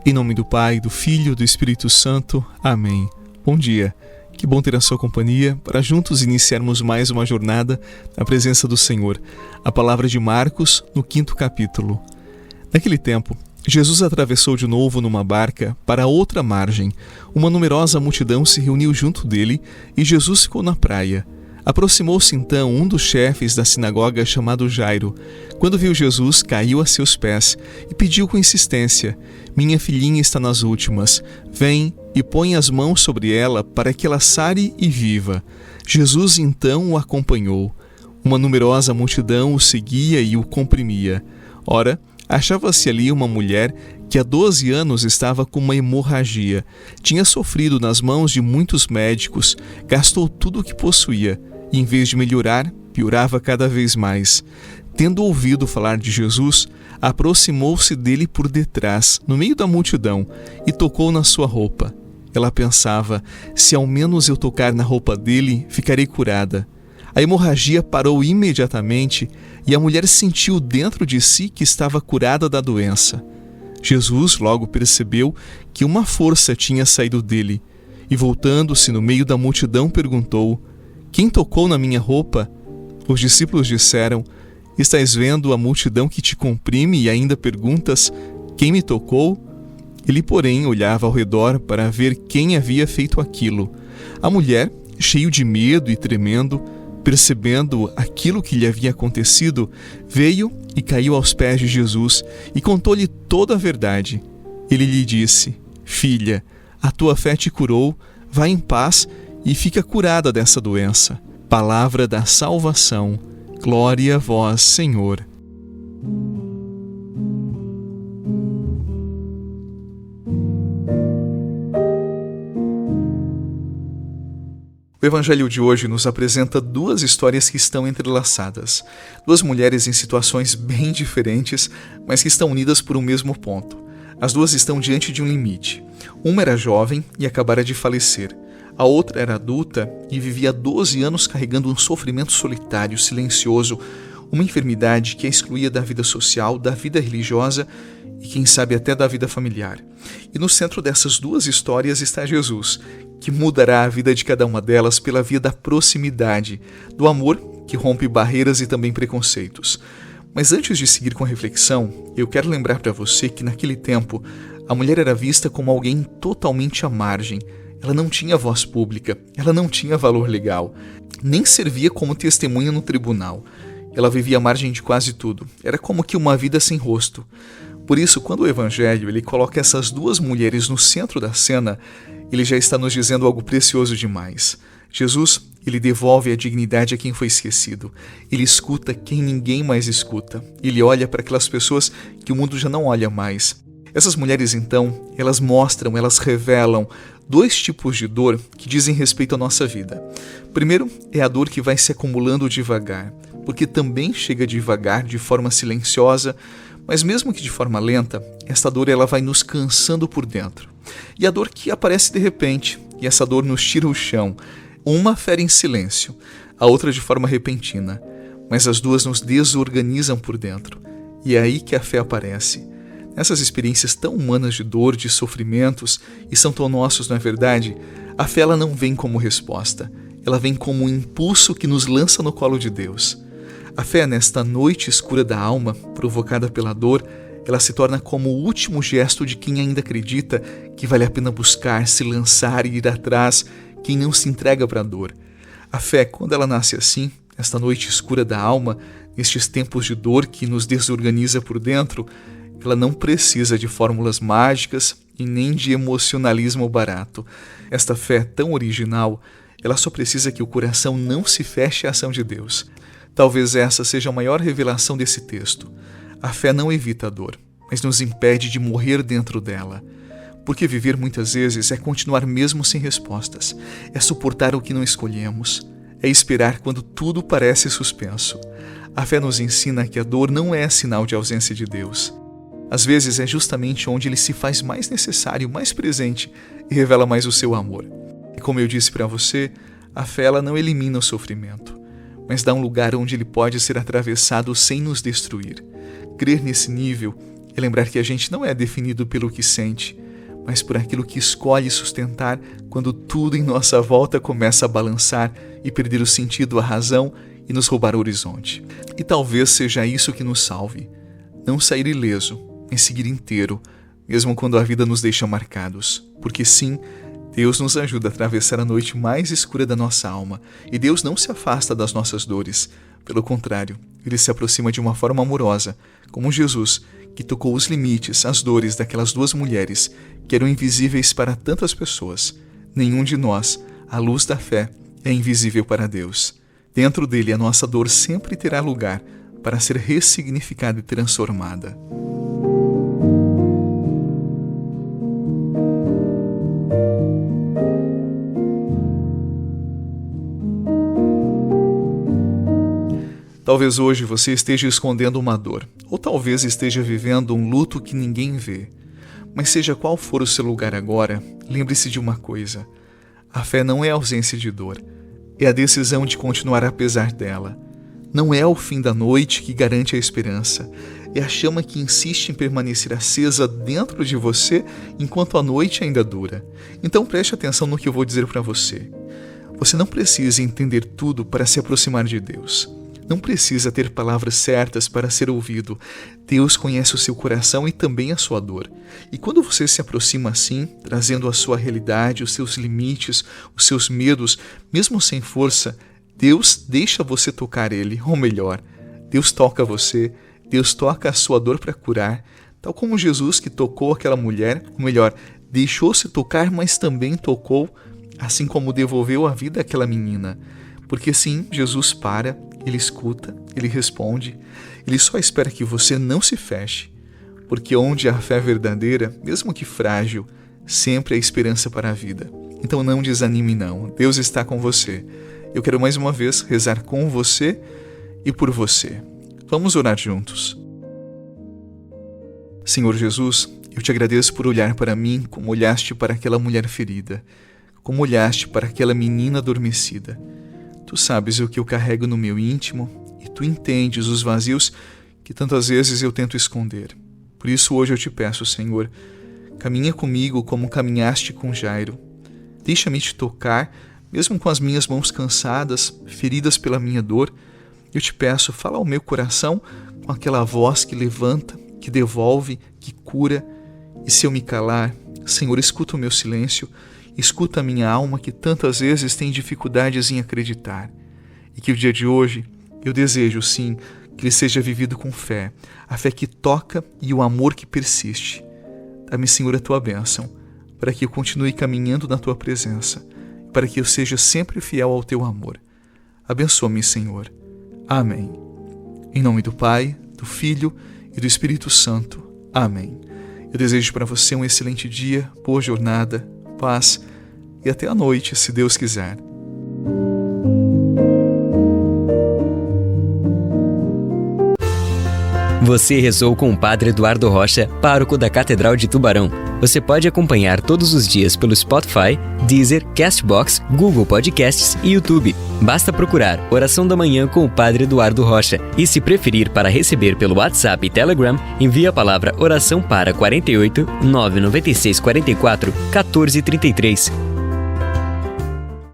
Em nome do Pai, do Filho e do Espírito Santo. Amém. Bom dia. Que bom ter a sua companhia para juntos iniciarmos mais uma jornada na presença do Senhor. A palavra de Marcos, no 5º capítulo. Naquele tempo, Jesus atravessou de novo numa barca para outra margem. Uma numerosa multidão se reuniu junto dele e Jesus ficou na praia. Aproximou-se então um dos chefes da sinagoga chamado Jairo. Quando viu Jesus, caiu a seus pés e pediu com insistência: "Minha filhinha está nas últimas. Vem e põe as mãos sobre ela para que ela sare e viva." Jesus então o acompanhou. Uma numerosa multidão o seguia e o comprimia. Ora, achava-se ali uma mulher que há 12 anos estava com uma hemorragia. Tinha sofrido nas mãos de muitos médicos, gastou tudo o que possuía e, em vez de melhorar, piorava cada vez mais. Tendo ouvido falar de Jesus, aproximou-se dele por detrás, no meio da multidão, e tocou na sua roupa. Ela pensava: "Se ao menos eu tocar na roupa dele, ficarei curada." A hemorragia parou imediatamente e a mulher sentiu dentro de si que estava curada da doença. Jesus logo percebeu que uma força tinha saído dele e, voltando-se no meio da multidão, perguntou: "Quem tocou na minha roupa?" Os discípulos disseram: "Estás vendo a multidão que te comprime e ainda perguntas: 'Quem me tocou?'" Ele, porém, olhava ao redor para ver quem havia feito aquilo. A mulher, cheio de medo e tremendo, percebendo aquilo que lhe havia acontecido, veio e caiu aos pés de Jesus e contou-lhe toda a verdade. Ele lhe disse: "Filha, a tua fé te curou, vá em paz e fica curada dessa doença." Palavra da salvação. Glória a vós, Senhor. O Evangelho de hoje nos apresenta duas histórias que estão entrelaçadas. Duas mulheres em situações bem diferentes, mas que estão unidas por um mesmo ponto. As duas estão diante de um limite. Uma era jovem e acabara de falecer. A outra era adulta e vivia há 12 anos carregando um sofrimento solitário, silencioso, uma enfermidade que a excluía da vida social, da vida religiosa e, quem sabe, até da vida familiar. E no centro dessas duas histórias está Jesus, que mudará a vida de cada uma delas pela via da proximidade, do amor que rompe barreiras e também preconceitos. Mas antes de seguir com a reflexão, eu quero lembrar para você que naquele tempo a mulher era vista como alguém totalmente à margem. Ela não tinha voz pública, ela não tinha valor legal, nem servia como testemunha no tribunal. Ela vivia à margem de quase tudo, era como que uma vida sem rosto. Por isso, quando o Evangelho ele coloca essas duas mulheres no centro da cena, ele já está nos dizendo algo precioso demais. Jesus, ele devolve a dignidade a quem foi esquecido. Ele escuta quem ninguém mais escuta. Ele olha para aquelas pessoas que o mundo já não olha mais. Essas mulheres, então, elas mostram, elas revelam dois tipos de dor que dizem respeito à nossa vida. Primeiro, é a dor que vai se acumulando devagar, porque também chega devagar, de forma silenciosa, mas mesmo que de forma lenta, essa dor ela vai nos cansando por dentro. E a dor que aparece de repente, e essa dor nos tira o chão. Uma fere em silêncio, a outra de forma repentina, mas as duas nos desorganizam por dentro. E é aí que a fé aparece. Nessas experiências tão humanas de dor, de sofrimentos, e são tão nossos, não é verdade? A fé ela não vem como resposta, ela vem como um impulso que nos lança no colo de Deus. A fé nesta noite escura da alma, provocada pela dor, ela se torna como o último gesto de quem ainda acredita que vale a pena buscar, se lançar e ir atrás, quem não se entrega para a dor. A fé, quando ela nasce assim, nesta noite escura da alma, nestes tempos de dor que nos desorganiza por dentro, ela não precisa de fórmulas mágicas e nem de emocionalismo barato. Esta fé tão original, ela só precisa que o coração não se feche à ação de Deus. Talvez essa seja a maior revelação desse texto. A fé não evita a dor, mas nos impede de morrer dentro dela. Porque viver muitas vezes é continuar mesmo sem respostas, é suportar o que não escolhemos, é esperar quando tudo parece suspenso. A fé nos ensina que a dor não é sinal de ausência de Deus. Às vezes é justamente onde ele se faz mais necessário, mais presente e revela mais o seu amor. E como eu disse para você, a fé ela não elimina o sofrimento, mas dá um lugar onde ele pode ser atravessado sem nos destruir. Crer nesse nível é lembrar que a gente não é definido pelo que sente, mas por aquilo que escolhe sustentar quando tudo em nossa volta começa a balançar e perder o sentido, a razão e nos roubar o horizonte. E talvez seja isso que nos salve. Não sair ileso, mas seguir inteiro, mesmo quando a vida nos deixa marcados. Porque sim, Deus nos ajuda a atravessar a noite mais escura da nossa alma. E Deus não se afasta das nossas dores. Pelo contrário, Ele se aproxima de uma forma amorosa, como Jesus, que tocou os limites, as dores daquelas duas mulheres que eram invisíveis para tantas pessoas. Nenhum de nós, à luz da fé, é invisível para Deus. Dentro dele, a nossa dor sempre terá lugar para ser ressignificada e transformada. Talvez hoje você esteja escondendo uma dor, ou talvez esteja vivendo um luto que ninguém vê. Mas seja qual for o seu lugar agora, lembre-se de uma coisa: a fé não é a ausência de dor, é a decisão de continuar apesar dela. Não é o fim da noite que garante a esperança, é a chama que insiste em permanecer acesa dentro de você enquanto a noite ainda dura. Então preste atenção no que eu vou dizer para você. Você não precisa entender tudo para se aproximar de Deus. Não precisa ter palavras certas para ser ouvido. Deus conhece o seu coração e também a sua dor. E quando você se aproxima assim, trazendo a sua realidade, os seus limites, os seus medos, mesmo sem força, Deus deixa você tocar Ele, ou melhor, Deus toca você, Deus toca a sua dor para curar, tal como Jesus que tocou aquela mulher, ou melhor, deixou-se tocar, mas também tocou, assim como devolveu a vida àquela menina. Porque sim, Jesus para, Ele escuta, Ele responde, Ele só espera que você não se feche, porque onde há fé verdadeira, mesmo que frágil, sempre há esperança para a vida. Então não desanime não, Deus está com você. Eu quero mais uma vez rezar com você e por você. Vamos orar juntos. Senhor Jesus, eu te agradeço por olhar para mim como olhaste para aquela mulher ferida, como olhaste para aquela menina adormecida. Tu sabes o que eu carrego no meu íntimo e tu entendes os vazios que tantas vezes eu tento esconder. Por isso hoje eu te peço, Senhor, caminha comigo como caminhaste com Jairo. Deixa-me te tocar, mesmo com as minhas mãos cansadas, feridas pela minha dor. Eu te peço, fala ao meu coração com aquela voz que levanta, que devolve, que cura. E se eu me calar, Senhor, escuta o meu silêncio, escuta a minha alma que tantas vezes tem dificuldades em acreditar. E que o dia de hoje, eu desejo sim, que ele seja vivido com fé, a fé que toca e o amor que persiste. Dá-me, Senhor, a tua bênção, para que eu continue caminhando na tua presença, para que eu seja sempre fiel ao teu amor. Abençoa-me, Senhor. Amém. Em nome do Pai, do Filho e do Espírito Santo. Amém. Eu desejo para você um excelente dia, boa jornada, paz e até a noite, se Deus quiser. Você rezou com o Padre Eduardo Rocha, pároco da Catedral de Tubarão. Você pode acompanhar todos os dias pelo Spotify, Deezer, Castbox, Google Podcasts e YouTube. Basta procurar Oração da Manhã com o Padre Eduardo Rocha. E se preferir para receber pelo WhatsApp e Telegram, envie a palavra oração para 48 996 44 14 33.